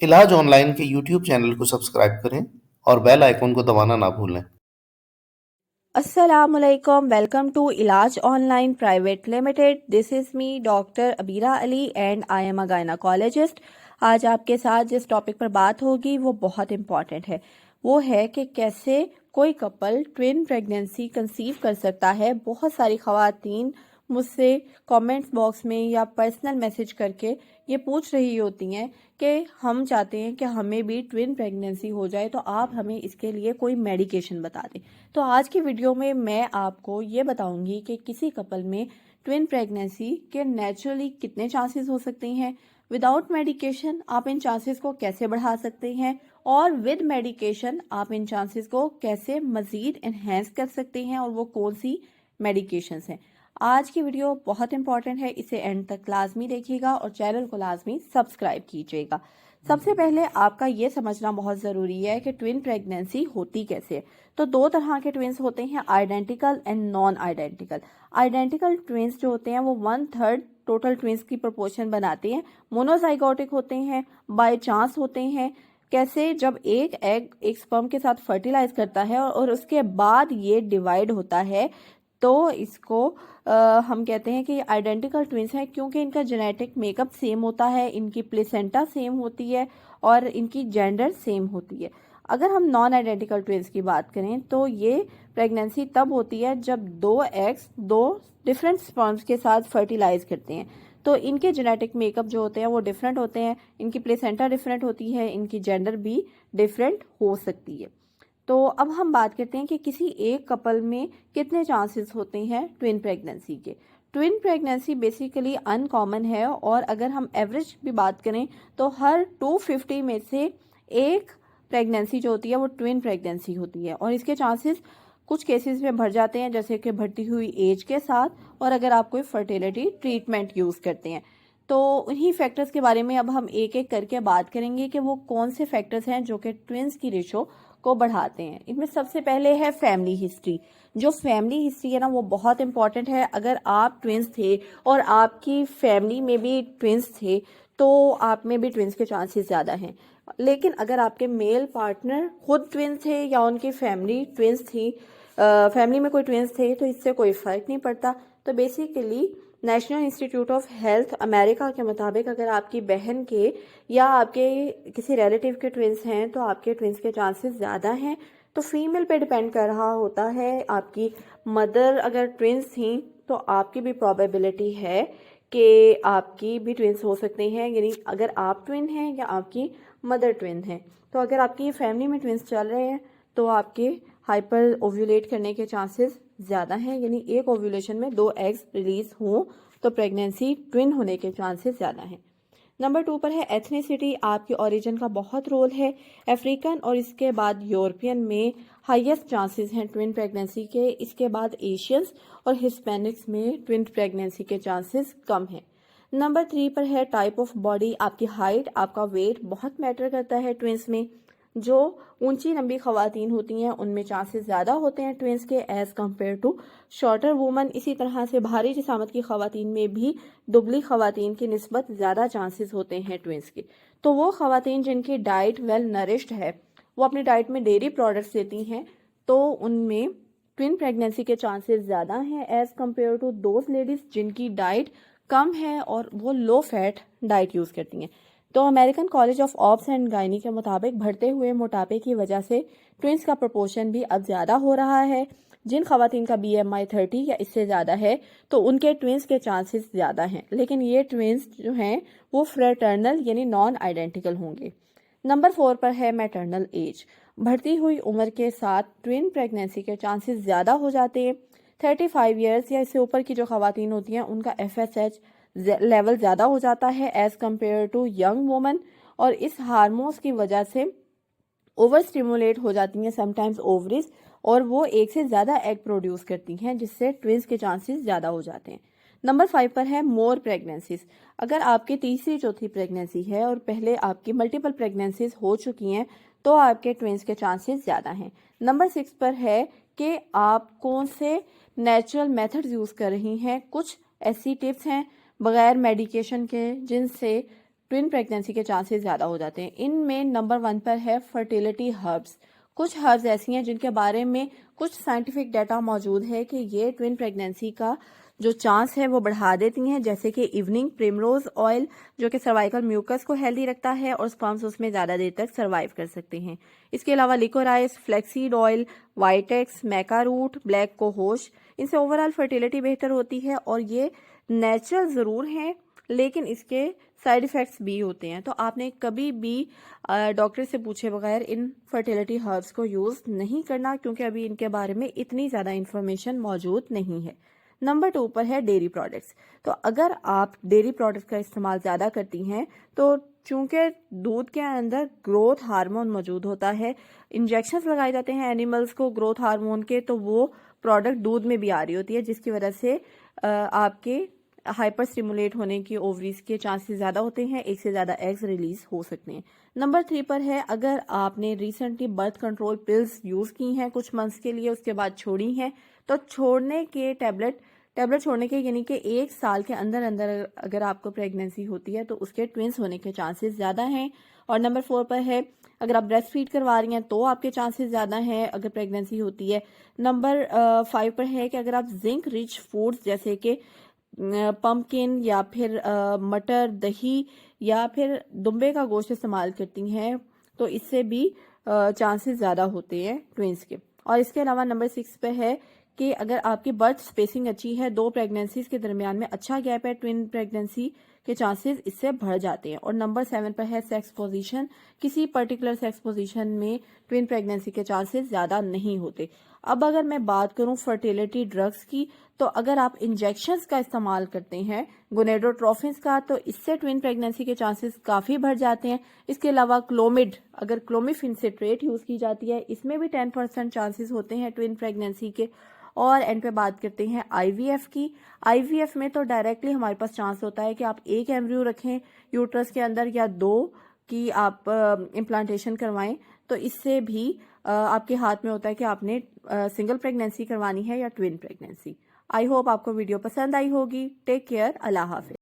इलाज ऑनलाइन के YouTube channel को सब्सक्राइब करें और बेल आइकन को दबाना ना भूलें। Assalamualaikum. Welcome to Ilaj Online Private Limited. This is me, Dr. Abira Ali, and I am a gynecologist. आज आपके साथ जिस टॉपिक पर बात होगी वो बहुत इम्पॉर्टेंट है। वो है कि कैसे कोई कपल ट्विन प्रेगनेंसी कंसीव कर सकता है। बहुत सारी ख़वातीन मुझसे कमेंट्स बॉक्स में या पर्सनल मैसेज करके ये पूछ रही होती हैं कि हम चाहते हैं कि हमें भी ट्विन प्रेगनेंसी हो जाए, तो आप हमें इसके लिए कोई मेडिकेशन बता दें। तो आज की वीडियो में मैं आपको ये बताऊंगी कि किसी कपल में ट्विन प्रेगनेंसी के नेचुरली कितने चांसेस हो सकते हैं, विदाउट मेडिकेशन आप इन चांसेस को कैसे बढ़ा सकते हैं, और विद मेडिकेशन आप इन चांसेस को कैसे मजीद एनहेंस कर सकते हैं, और वो कौन सी मेडिकेशंस हैं। आज की वीडियो बहुत इंपॉर्टेंट है, इसे एंड तक लाजमी देखिएगा और चैनल को लाजमी सब्सक्राइब कीजिएगा। सबसे पहले आपका ये समझना बहुत ज़रूरी है कि ट्विन प्रेगनेंसी होती कैसे है। तो दो तरह के ट्विन्स होते हैं, identical and non identical. Identical twins जो होते हैं वो 1/3 टोटल ट्विन्स की प्रोपोर्शन बनाते हैं। मोनोजाइगोटिक होते हैं, बाय चांस होते हैं। कैसे? जब एक एग एक स्पर्म के साथ फर्टिलाइज करता है और उसके बाद ये डिवाइड होता है, तो इसको हम कहते हैं कि आइडेंटिकल ट्विन्स हैं, क्योंकि इनका जेनेटिक मेकअप सेम होता है, इनकी प्लेसेंटा सेम होती है और इनकी जेंडर सेम होती है। अगर हम नॉन आइडेंटिकल ट्विन्स की बात करें तो ये प्रेगनेंसी तब होती है जब दो एग्स दो डिफरेंट स्पर्म्स के साथ फर्टिलाइज करते हैं। तो इनके जेनेटिक मेकअप जो होते हैं वो डिफरेंट होते हैं, इनकी प्लेसेंटा डिफरेंट होती है, इनकी जेंडर भी डिफरेंट हो सकती है। तो अब हम बात करते हैं कि किसी एक कपल में कितने चांसेस होते हैं ट्विन प्रेगनेंसी के। ट्विन प्रेगनेंसी बेसिकली अनकॉमन है, और अगर हम एवरेज भी बात करें तो हर 250 में से एक प्रेगनेंसी जो होती है वो ट्विन प्रेगनेंसी होती है, और इसके चांसेस कुछ केसेस में बढ़ जाते हैं, जैसे कि बढ़ती हुई एज के साथ, और अगर आप कोई फर्टिलिटी ट्रीटमेंट यूज़ करते हैं। तो उन्हीं फैक्टर्स के बारे में अब हम एक एक करके बात करेंगे कि वो कौन से फैक्टर्स हैं जो कि ट्विन्स की रेशो को बढ़ाते हैं। इनमें सबसे पहले है फैमिली हिस्ट्री। जो फैमिली हिस्ट्री है ना वो बहुत इंपॉर्टेंट है। अगर आप ट्विन्स थे और आपकी फैमिली में भी ट्विन्स थे तो आप में भी ट्विन्स के चांसेस ज़्यादा हैं। लेकिन अगर आपके मेल पार्टनर खुद ट्विन्स थे या उनकी फैमिली ट्विन्स थी, फैमिली में कोई ट्विन्स थे, तो इससे कोई फ़र्क नहीं पड़ता। तो basically national institute of health America के मुताबिक अगर आपकी बहन के या आपके किसी रिलेटिव के ट्विन्स हैं तो आपके ट्विन्स के चांसेस ज़्यादा हैं। तो फीमेल पे डिपेंड कर रहा होता है। आपकी मदर अगर ट्विन्स थी तो आपकी भी प्रोबेबिलिटी है कि आपकी भी ट्विन्स हो सकते हैं, यानी अगर आप ट्विन हैं या आपकी मदर ट्विन है। तो अगर आपकी फैमिली में ट्विन्स चल रहे हैं तो आपके हाइपर ओव्यूलेट करने के चांसेस ज़्यादा हैं, यानी एक ओव्यूलेशन में 2 एग्स रिलीज हों तो प्रेगनेंसी ट्विन होने के चांसेस ज़्यादा हैं। नंबर 2 पर है एथनिसिटी। आपकी ओरिजिन का बहुत रोल है। अफ्रीकन और इसके बाद यूरोपियन में हाईएस्ट चांसेस हैं ट्विन प्रेगनेंसी के। इसके बाद एशियंस और हिस्पैनिक्स में ट्विन प्रेगनेंसी के चांसेस कम हैं। नंबर 3 पर है टाइप ऑफ बॉडी। आपकी हाइट, आपका वेट बहुत मैटर करता है ट्विन्स में। जो ऊंची लंबी खवातीन होती हैं उनमें चांसेस ज़्यादा होते हैं ट्विन्स के as compare to shorter woman. इसी तरह से भारी जिसामत की खवातीन में भी दुबली खवातीन की निस्बत ज़्यादा चांसेस होते हैं ट्विन्स के। तो वो खवातीन जिनकी डाइट वेल नरिश्ड है, वो अपनी डाइट में डेयरी प्रोडक्ट्स लेती हैं, तो उनमें ट्विन प्रेगनेंसी के चांसेस ज़्यादा हैं as compare to those ladies जिनकी डाइट कम है और वो लो फैट डाइट यूज़ करती हैं। तो American college of obs and gynae के मुताबिक बढ़ते हुए मोटापे की वजह से ट्विन्स का प्रोपोर्शन भी अब ज़्यादा हो रहा है। जिन खवातीन का BMI 30 या इससे ज़्यादा है तो उनके ट्विन्स के चांसेस ज़्यादा हैं, लेकिन ये ट्विन्स जो हैं वो फ्रेटर्नल यानी नॉन आइडेंटिकल होंगे। नंबर 4 पर है मैटरनल एज। बढ़ती हुई उम्र के साथ ट्विन प्रेगनेंसी के चांसेस ज़्यादा हो जाते हैं। 35 ईयर्स या इससे ऊपर की जो खवातीन होती हैं उनका FSH लेवल ज़्यादा हो जाता है as compare to young woman, और इस हार्मोन्स की वजह से ओवर स्टिमुलेट हो जाती हैं समटाइम्स ओवरीज, और वो एक से ज़्यादा एग प्रोड्यूस करती हैं, जिससे ट्विन्स के चांसेस ज़्यादा हो जाते हैं। नंबर 5 पर है मोर प्रेगनेंसीज। अगर आपकी तीसरी चौथी प्रेगनेंसी है और पहले आपकी मल्टीपल प्रेगनेंसीज हो चुकी हैं तो आपके ट्विन्स के चांसेस ज़्यादा हैं। नंबर 6 पर है कि आप कौन से नेचुरल मेथड्स यूज़ कर रही हैं। कुछ ऐसी टिप्स हैं بغیر میڈیکیشن کے جن سے ٹوین پریگننسی کے چانسز زیادہ ہو جاتے ہیں. ان میں نمبر 1 پر ہے فرٹیلیٹی ہربس. کچھ ہربس ایسی ہیں جن کے بارے میں کچھ سائنٹیفک ڈیٹا موجود ہے کہ یہ ٹوین پریگننسی کا جو چانس ہے وہ بڑھا دیتی ہیں، جیسے کہ ایوننگ پریمروز آئل جو کہ سروائیکل میوکس کو ہیلدی رکھتا ہے اور سپرمز اس میں زیادہ دیر تک سروائیو کر سکتے ہیں. اس کے علاوہ لیکورائس، فلیکسیڈ آئل، وائٹیکس، میکا روٹ، بلیک کوہوش، ان سے اوورآل فرٹیلیٹی بہتر ہوتی ہے اور یہ نیچرل ضرور ہیں لیکن اس کے سائیڈ ایفیکٹس بھی ہوتے ہیں. تو آپ نے کبھی بھی ڈاکٹر سے پوچھے بغیر ان فرٹیلیٹی ہربس کو یوز نہیں کرنا کیونکہ ابھی ان کے بارے میں اتنی زیادہ انفارمیشن موجود نہیں ہے. نمبر 2 پر ہے ڈیری پروڈکٹس. تو اگر آپ ڈیری پروڈکٹس کا استعمال زیادہ کرتی ہیں تو چونکہ دودھ کے اندر گروتھ ہارمون موجود ہوتا ہے، انجیکشنز لگائے جاتے ہیں اینیملز کو گروتھ ہارمون کے، تو وہ پروڈکٹ دودھ میں بھی آ رہی ہوتی ہے جس کی وجہ سے آپ کے ہائپر سٹیمولیٹ ہونے کی اووریز کے چانسز زیادہ ہوتے ہیں، ایک سے زیادہ ایگز ریلیز ہو سکتے ہیں. نمبر 3 پر ہے اگر آپ نے recently birth control pills use کی ہیں کچھ منتھس کے لیے، اس کے بعد چھوڑی ہیں، تو چھوڑنے کے ٹیبلٹ چھوڑنے کے یعنی کہ 1 سال کے اندر اگر آپ کو پریگننسی ہوتی ہے تو اس کے ٹوینس ہونے کے چانسز زیادہ ہیں. اور نمبر 4 پر ہے اگر آپ بریسٹ فیڈ کروا رہی ہیں تو آپ کے چانسز زیادہ ہیں اگر پریگننسی ہوتی ہے. نمبر 5 پر ہے کہ اگر آپ زنک رچ فوڈز جیسے کہ پمپکن یا پھر مٹر، دہی یا پھر دمبے کا گوشت استعمال کرتی ہیں تو اس سے بھی چانسز زیادہ ہوتے ہیں ٹوینس کے. اور اس کے علاوہ نمبر 6 پہ ہے کہ اگر آپ کی برتھ سپیسنگ اچھی ہے، 2 پریگننسیز کے درمیان میں اچھا گیپ ہے، ٹوین پریگننسی کے چانسز اس سے بڑھ جاتے ہیں. اور نمبر 7 پر ہے سیکس پوزیشن. کسی پرٹیکولر سیکس پوزیشن میں ٹوین پریگننسی کے چانسز زیادہ نہیں ہوتے. اب اگر میں بات کروں فرٹیلیٹی ڈرگز کی، تو اگر آپ انجیکشنز کا استعمال کرتے ہیں گونیڈوٹروفنز کا تو اس سے ٹوین پریگننسی کے چانسز کافی بڑھ جاتے ہیں. اس کے علاوہ کلومڈ اگر کلومیفن سٹریٹ یوز کی جاتی ہے اس میں بھی 10% چانسز ہوتے ہیں ٹوین پریگننسی کے. اور اینڈ پہ بات کرتے ہیں آئی وی ایف کی. آئی وی ایف میں تو ڈائریکٹلی ہمارے پاس چانس ہوتا ہے کہ آپ ایک ایمبریو رکھیں یوٹرس کے اندر یا 2 کی آپ امپلانٹیشن کروائیں، تو اس سے بھی آپ کے ہاتھ میں ہوتا ہے کہ آپ نے سنگل پریگننسی کروانی ہے یا ٹوین پریگننسی. آئی ہوپ آپ کو ویڈیو پسند آئی ہوگی. Take care. اللہ حافظ.